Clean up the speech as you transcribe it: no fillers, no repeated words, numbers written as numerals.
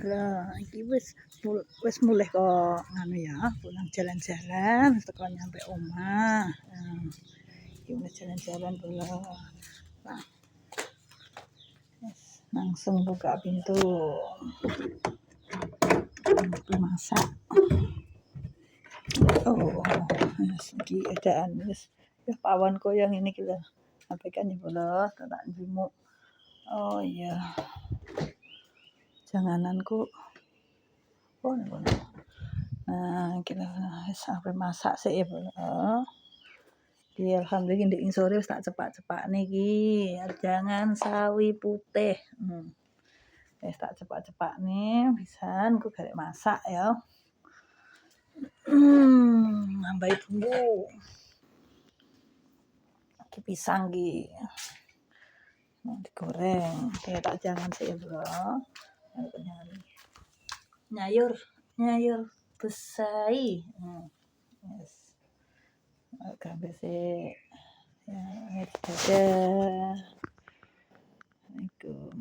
Lah iki wis mulih kok nganu ya, pulang jalan-jalan teko nyampe omah. Iki wis jalan-jalan pulang. Nah, langsung buka pintu. Masak. Oh, iki edaan wis ya pawon koyong ini kita sampaikan ya bolos tak jumuk. Oh iya. Jangananku. Oh, nah, kita sampai masak sih ya bolos. Iya, alhamdulillah ndek sore wis tak cepak-cepak niki. Jangan sawi putih. Wis tak cepak-cepak nih, pisan ku garek masak ya. Nambahi bumbu. Iki pisang iki. Mau digoreng, tak jangan sih ya, Bro. Nyayur besai. Yes. Agak besi. Ya, dadah.